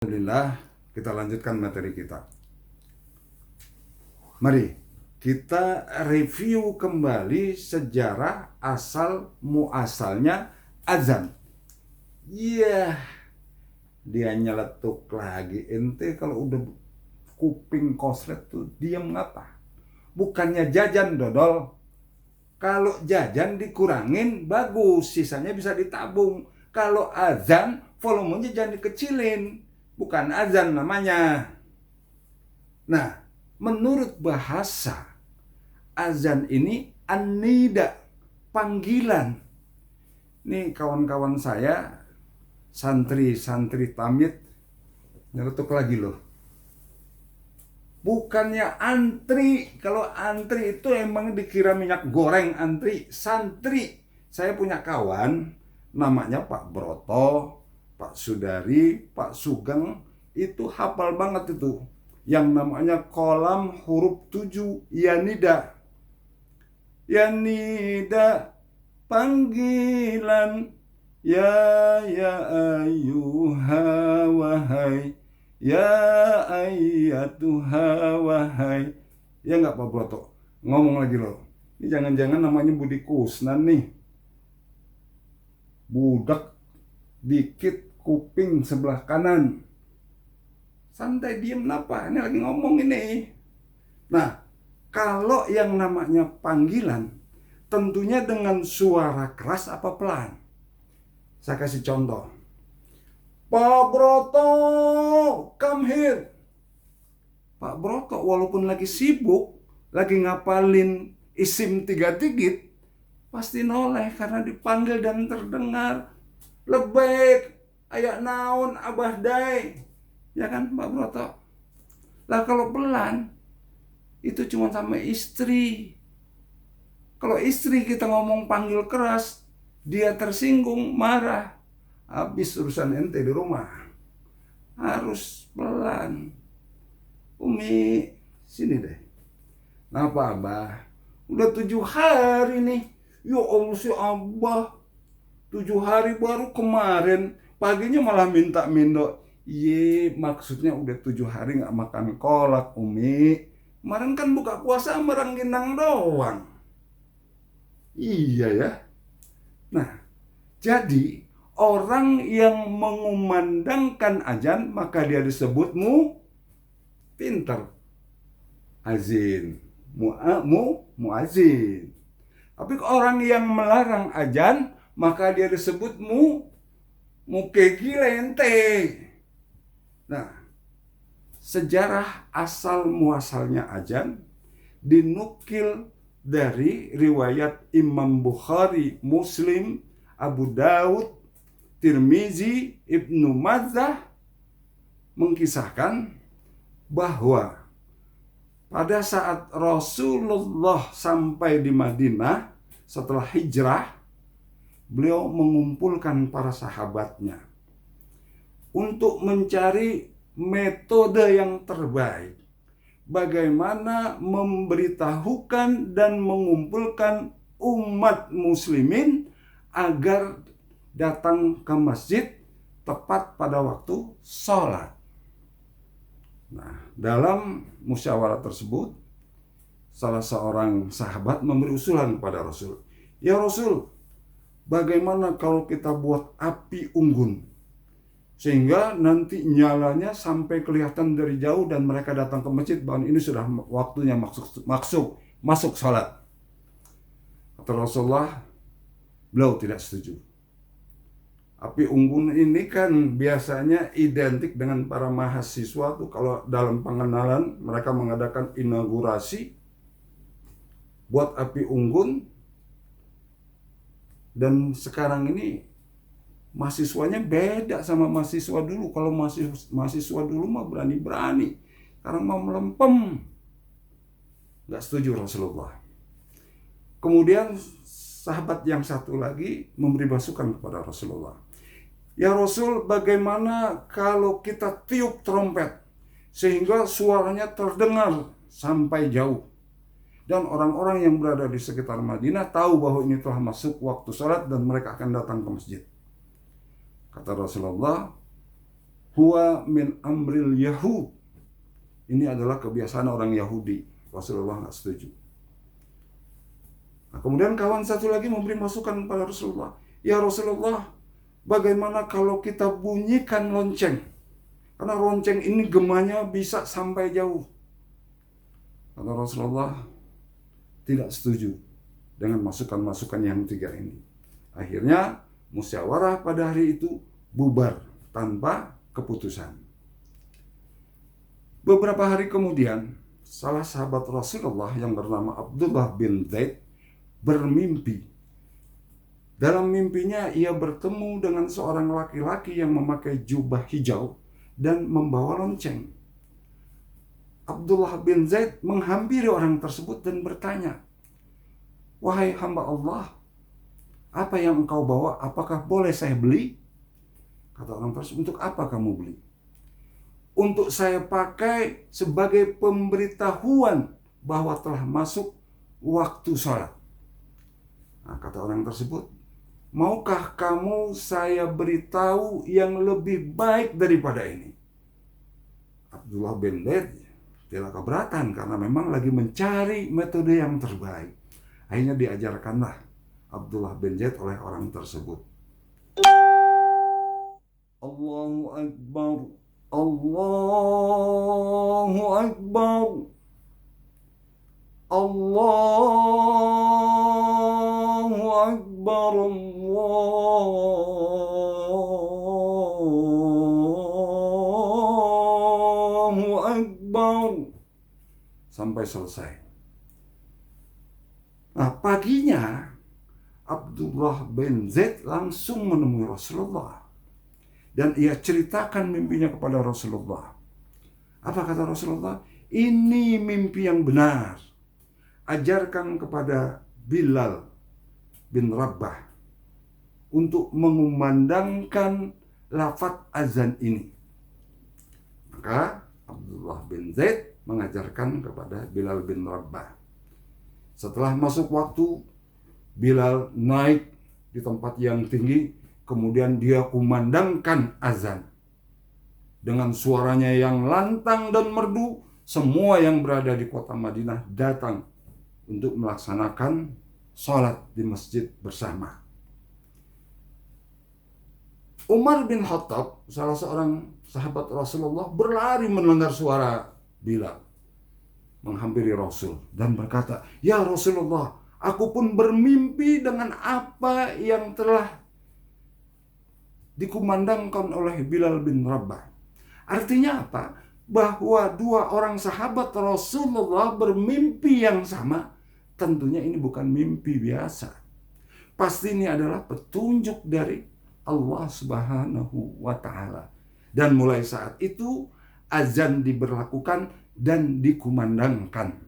Alhamdulillah, kita lanjutkan materi kita. Mari kita review kembali sejarah asal muasalnya azan. Iya, dia nyeletuk lagi. Ente kalau udah kuping koslet tuh diam ngapa? Bukannya jajan dodol. Kalau jajan dikurangin bagus, sisanya bisa ditabung. Kalau azan volumenya jangan dikecilin. Bukan azan namanya. Nah, menurut bahasa, azan ini an-nida, panggilan. Nih kawan-kawan saya, santri-santri tamit, nyeletuk lagi loh. Bukannya antri. Kalau antri itu emang dikira minyak goreng antri. Santri. Saya punya kawan, namanya Pak Broto, Pak Sudari, Pak Sugeng. Itu hafal banget itu yang namanya kolam huruf 7, yanida. Yanida, panggilan. Ya ayyuha wahai. Ya ayyatuha wahai. Ya nggak Pak Broto? Ngomong lagi loh. Ini jangan-jangan namanya Budi Kusnan nih. Budak dikit kuping sebelah kanan. Santai, diem napa? Ini lagi ngomong ini. Nah, kalau yang namanya panggilan, tentunya dengan suara keras apa pelan? Saya kasih contoh. Pak Broto, come here. Pak Broto walaupun lagi sibuk, lagi ngapalin isim 3 digit, pasti noleh karena dipanggil dan terdengar. Lebek, ayak naon abah dai. Ya kan Pak Broto? Lah kalau pelan, itu cuma sama istri. Kalau istri kita ngomong panggil keras, dia tersinggung, marah. Habis urusan ente di rumah. Harus pelan. Umi, sini deh. Kenapa abah? Udah 7 hari nih. Ya Allah si abah. 7 hari baru kemarin. Paginya malah minta mindo. Iya, maksudnya udah 7 hari gak makan kolak, Umi. Kemarin kan buka puasa sama rengginang doang. Iya ya. Nah, jadi orang yang mengumandangkan azan maka dia disebut pinter. Azin. Muazin. Tapi orang yang melarang azan maka dia disebut mukegilente. Nah, sejarah asal muasalnya azan dinukil dari riwayat Imam Bukhari, Muslim, Abu Daud, Tirmizi, Ibnu Majah mengkisahkan bahwa pada saat Rasulullah sampai di Madinah setelah hijrah, beliau mengumpulkan para sahabatnya untuk mencari metode yang terbaik bagaimana memberitahukan dan mengumpulkan umat muslimin agar datang ke masjid tepat pada waktu sholat. Nah, dalam musyawarah tersebut, salah seorang sahabat memberi usulan kepada Rasul. Ya Rasul, bagaimana kalau kita buat api unggun? Sehingga nanti nyalanya sampai kelihatan dari jauh dan mereka datang ke masjid bahwa ini sudah waktunya masuk sholat. Kata Rasulullah, beliau tidak setuju. Api unggun ini kan biasanya identik dengan para mahasiswa tuh kalau dalam pengenalan mereka mengadakan inaugurasi buat api unggun. Dan sekarang ini mahasiswanya beda sama mahasiswa dulu. Kalau mahasiswa dulu mah berani-berani, sekarang mah melempem. Gak setuju Rasulullah. Kemudian sahabat yang satu lagi memberi masukan kepada Rasulullah. Ya Rasul, bagaimana kalau kita tiup trompet sehingga suaranya terdengar sampai jauh, dan orang-orang yang berada di sekitar Madinah tahu bahwa ini telah masuk waktu sholat dan mereka akan datang ke masjid. Kata Rasulullah, huwa min amril Yahud. Ini adalah kebiasaan orang Yahudi. Rasulullah nggak setuju. Nah, kemudian kawan satu lagi memberi masukan pada Rasulullah. Ya Rasulullah, bagaimana kalau kita bunyikan lonceng? Karena lonceng ini gemanya bisa sampai jauh. Kata Rasulullah tidak setuju dengan masukan-masukan yang tiga ini. Akhirnya musyawarah pada hari itu bubar tanpa keputusan. Beberapa hari kemudian, salah sahabat Rasulullah yang bernama Abdullah bin Zaid bermimpi. Dalam mimpinya ia bertemu dengan seorang laki-laki yang memakai jubah hijau dan membawa lonceng. Abdullah bin Zaid menghampiri orang tersebut dan bertanya, "Wahai hamba Allah, apa yang engkau bawa? Apakah boleh saya beli?" Kata orang tersebut, "Untuk apa kamu beli?" "Untuk saya pakai sebagai pemberitahuan bahwa telah masuk waktu sholat." Nah, kata orang tersebut, "Maukah kamu saya beritahu yang lebih baik daripada ini?" Abdullah bin Zaid tidak keberatan karena memang lagi mencari metode yang terbaik. Akhirnya diajarkanlah Abdullah bin Zaid oleh orang tersebut. Allahu Akbar, Allahu Akbar, Allahu Akbar, Allahu Akbar, sampai selesai. Nah, paginya Abdullah bin Zaid langsung menemui Rasulullah dan ia ceritakan mimpinya kepada Rasulullah. Apa kata Rasulullah? "Ini mimpi yang benar. Ajarkan kepada Bilal bin Rabah untuk mengumandangkan lafaz azan ini." Maka Abdullah bin Zaid mengajarkan kepada Bilal bin Rabah. Setelah masuk waktu, Bilal naik di tempat yang tinggi, kemudian dia kumandangkan azan. Dengan suaranya yang lantang dan merdu, semua yang berada di kota Madinah datang untuk melaksanakan sholat di masjid bersama. Umar bin Khattab, salah seorang sahabat Rasulullah, berlari mendengar suara Bilal menghampiri Rasul dan berkata, "Ya Rasulullah, aku pun bermimpi dengan apa yang telah dikumandangkan oleh Bilal bin Rabah." Artinya apa? Bahwa dua orang sahabat Rasulullah bermimpi yang sama. Tentunya ini bukan mimpi biasa. Pasti ini adalah petunjuk dari Allah Subhanahu wa Ta'ala. Dan mulai saat itu azan diberlakukan dan dikumandangkan.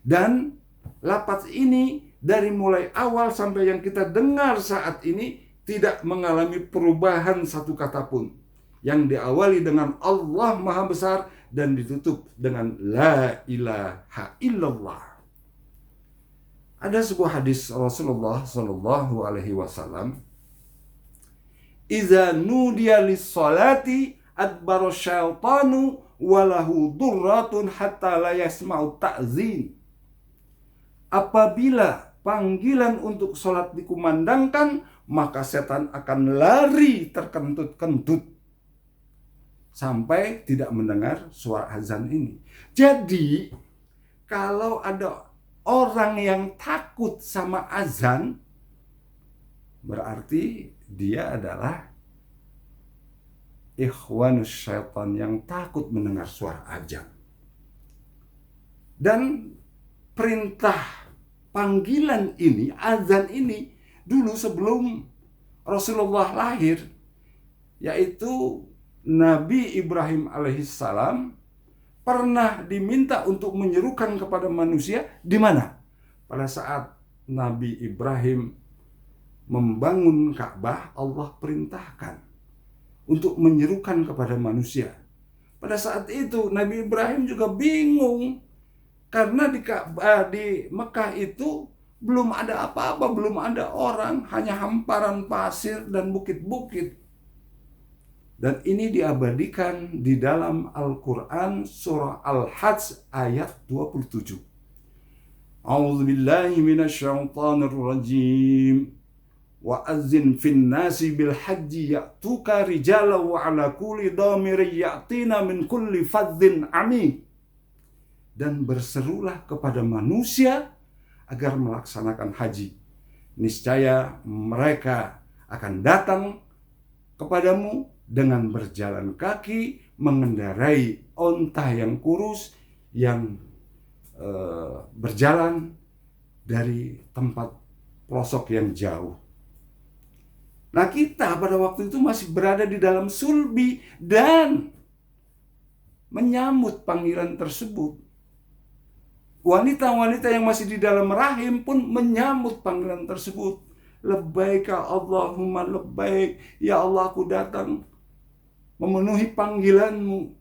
Dan lafaz ini dari mulai awal sampai yang kita dengar saat ini tidak mengalami perubahan satu kata pun. Yang diawali dengan Allah Maha Besar dan ditutup dengan La ilaha illallah. Ada sebuah hadis Rasulullah Shallallahu Alaihi Wasallam, "Iza nudiya lis-salati adbaro syaitanu walahu durratun hatta la yasma'u ta'zin." Apabila panggilan untuk sholat dikumandangkan, maka setan akan lari terkentut-kentut sampai tidak mendengar suara azan ini. Jadi, kalau ada orang yang takut sama azan, berarti dia adalah ikhwanus syaitan yang takut mendengar suara azan. Dan perintah panggilan ini, azan ini, dulu sebelum Rasulullah lahir, yaitu Nabi Ibrahim alaihissalam pernah diminta untuk menyerukan kepada manusia di mana? Pada saat Nabi Ibrahim membangun Ka'bah, Allah perintahkan untuk menyerukan kepada manusia. Pada saat itu Nabi Ibrahim juga bingung karena di Ka'bah di Mekah itu belum ada apa-apa, belum ada orang, hanya hamparan pasir dan bukit-bukit. Dan ini diabadikan di dalam Al-Quran surah Al-Hajj ayat 27. A'udzubillahi minasyaitonirrajim. Wa azzin fin nasi bil hajji ya'tuka rijala wa ala kulli dhamirin ya'tina min kulli fadhin amik. Dan berserulah kepada manusia agar melaksanakan haji. Niscaya mereka akan datang kepadamu dengan berjalan kaki, mengendarai onta yang kurus, yang berjalan dari tempat pelosok yang jauh. Nah, kita pada waktu itu masih berada di dalam sulbi dan menyambut panggilan tersebut. Wanita-wanita yang masih di dalam rahim pun menyambut panggilan tersebut. Labbaika Allahumma labbaik. Ya Allah, aku datang memenuhi panggilanmu.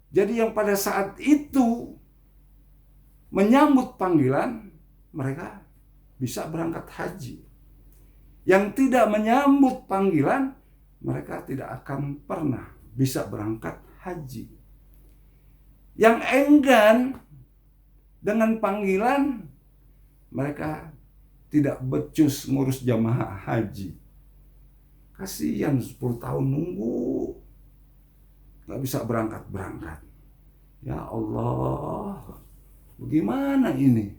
Jadi yang pada saat itu menyambut panggilan, mereka bisa berangkat haji. Yang tidak menyambut panggilan, mereka tidak akan pernah bisa berangkat haji. Yang enggan dengan panggilan, mereka tidak becus ngurus jamaah haji. Kasihan 10 tahun nunggu, gak bisa berangkat-berangkat. Ya Allah, bagaimana ini?